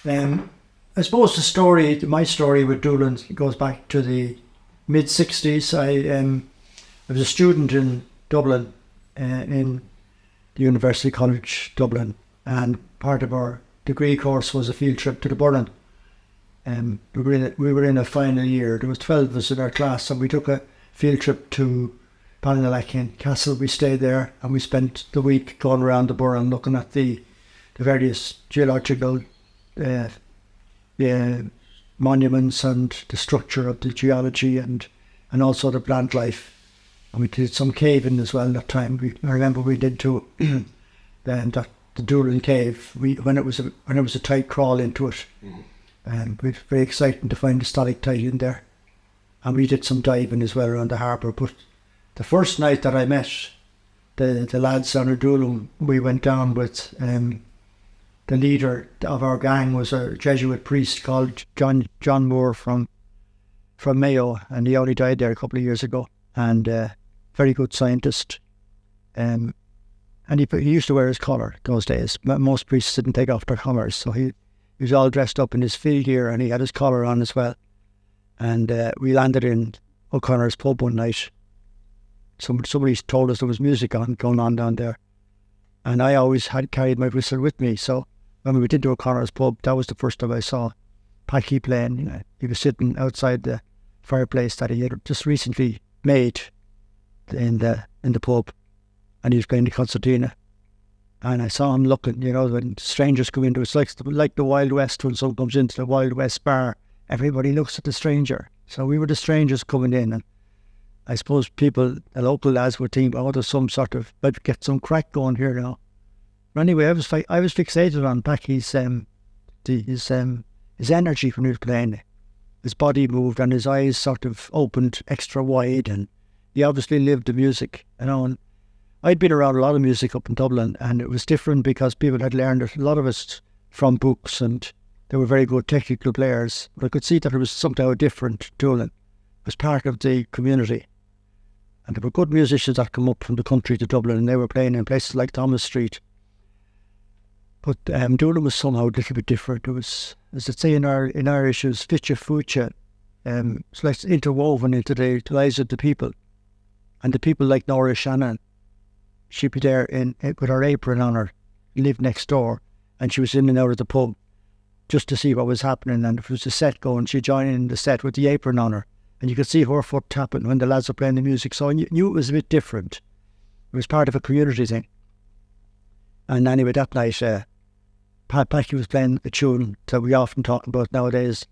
I suppose my story with Doolin goes back to the mid-60s. I was a student in Dublin, in the University College Dublin, and part of our degree course was a field trip to the Burren. We were in a final year. There was 12 of us in our class, and we took a field trip to Ballinalacken Castle. We stayed there, and we spent the week going around the Burren looking at the various geological monuments and the structure of the geology and also the plant life. And we did some caving as well that time. I remember we did too. The Doolin cave. When it was a tight crawl into it, and it was very exciting to find the stalactite in there. And we did some diving as well around the harbour. But the first night that I met the lads down in Doolin, we went down with the leader of our gang was a Jesuit priest called John Moore from Mayo, and he only died there a couple of years ago. And very good scientist. And he used to wear his collar those days. Most priests didn't take off their collars, so he was all dressed up in his field gear, and he had his collar on as well. And we landed in O'Connor's pub one night. Somebody told us there was music going on down there, and I always had carried my whistle with me. So when we did to O'Connor's pub, that was the first time I saw Packie playing. He was sitting outside the fireplace that he had just recently made in the pub, and he was playing the concertina. And I saw him looking, when strangers come into it. It's like the Wild West. When someone comes into the Wild West bar, everybody looks at the stranger. So we were the strangers coming in, and I suppose the local lads would think, oh, there's some sort of, might get some crack going here now. But anyway, I was fixated on Packie's his energy when he was playing. His body moved and his eyes sort of opened extra wide, and he obviously lived the music. And I'd been around a lot of music up in Dublin, and it was different because people had learned it, a lot of us from books, and they were very good technical players. But I could see that it was somehow different. Doolin was part of the community, and there were good musicians that come up from the country to Dublin, and they were playing in places like Thomas Street. But Doolin was somehow a little bit different. It was, as they say in Irish, it was fitcha fucha. It's like interwoven into the lives of the people. And the people like Nora Shannon, she'd be there with her apron on her, lived next door, and she was in and out of the pub just to see what was happening. And if there was a set going, she'd join in the set with the apron on her, and you could see her foot tapping when the lads were playing the music. So I knew it was a bit different. It was part of a community thing. And anyway, that night, Packie was playing a tune that we often talk about nowadays,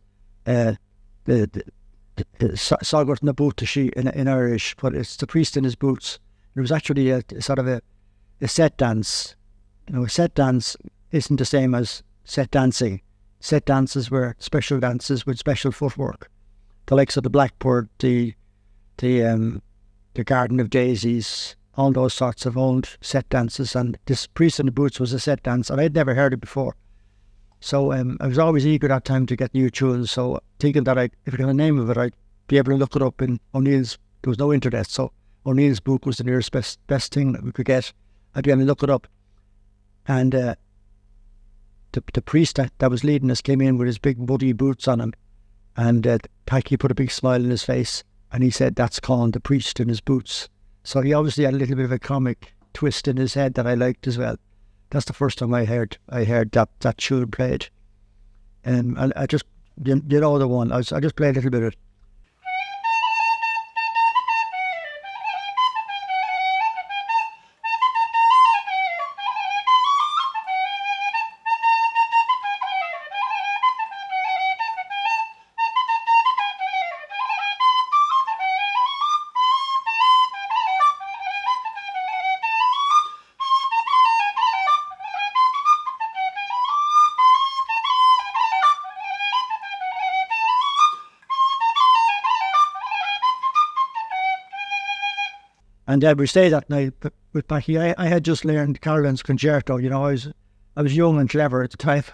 the Sogurt na boot in Irish, but it's the priest in his boots. It was actually a sort of a set dance. A set dance isn't the same as set dancing. Set dances were special dances with special footwork. The likes of the Blackbird, the Garden of Daisies, all those sorts of old set dances, and this Priest in the Boots was a set dance, and I'd never heard it before. So I was always eager that time to get new tunes, so thinking that if I got a name of it, I'd be able to look it up in O'Neill's. There was no internet, so O'Neill's book was the nearest best thing that we could get. I'd be able to look it up. And the priest that was leading us came in with his big muddy boots on him, and Packie put a big smile on his face, and he said, "That's called the priest in his boots." So he obviously had a little bit of a comic twist in his head that I liked as well. That's the first time I heard that tune played. And I just, the one, I just played a little bit of it. And we stayed that night with Packie. I had just learned Caroline's Concerto. I was young and clever at the time.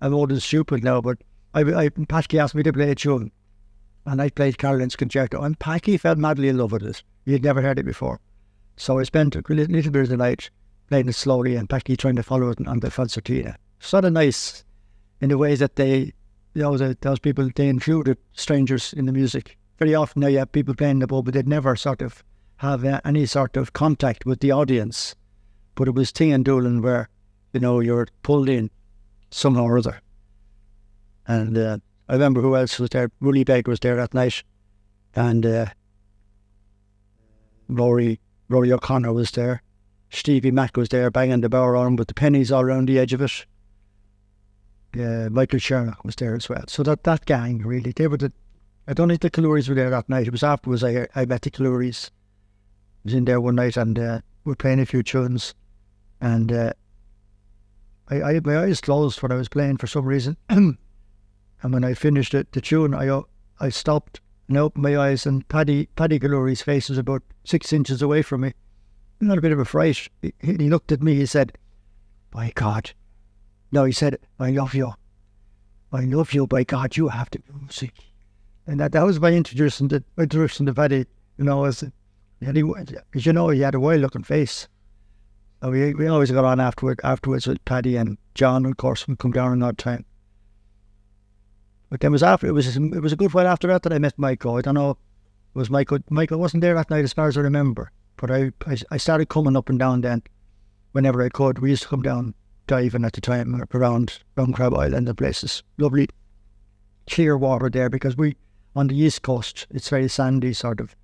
I'm old and stupid now, but Packie asked me to play a tune, and I played Caroline's Concerto, and Packie fell madly in love with it. He had never heard it before. So I spent a little bit of the night playing it slowly, and Packie trying to follow it on the concertina. It's not a nice in the way that they, those people, they included strangers in the music. Very often now you have people playing the pub, but they'd never sort of have any sort of contact with the audience. But it was thing in Doolin where, you're pulled in somehow or other. And I remember who else was there. Willie Baker was there that night. And Rory O'Connor was there. Stevie Mack was there banging the bar on with the pennies all around the edge of it. Michael Sherlock was there as well. So that gang, really, they were I don't think the Clouries were there that night. It was afterwards I met the Clouries. I was in there one night and we were playing a few tunes. And I had my eyes closed when I was playing for some reason. And when I finished the tune, I stopped and opened my eyes, and Paddy Clourie's face was about 6 inches away from me. Not a bit of a fright. He looked at me, he said, "By God." No, he said, "I love you. I love you, by God, you have the music." And that was my introduction to Paddy, as he had a wild-looking face. And we always got on afterwards with Paddy and John, of course, would come down in that time. But then it was a good while after that I met Micho. I don't know, it was Micho. Micho wasn't there that night as far as I remember. But I started coming up and down then whenever I could. We used to come down diving at the time around Crab Island and places. Lovely clear water there, because on the east coast it's very sandy sort of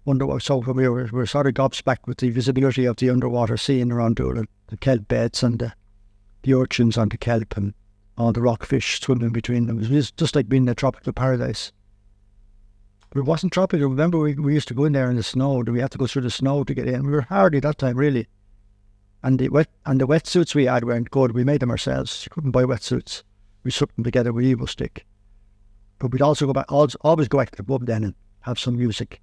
underwater. So we were sort of gobsmacked with the visibility of the underwater scene around Doolin, the kelp beds and the urchins on the kelp and all the rockfish swimming between them. It was just like being in a tropical paradise. But it wasn't tropical. Remember, we used to go in there in the snow. We had to go through the snow to get in. We were hardy that time, really. And the wetsuits we had weren't good. We made them ourselves. You couldn't buy wetsuits. We stuck them together with Evo stick. But we'd also always go back to the pub then and have some music.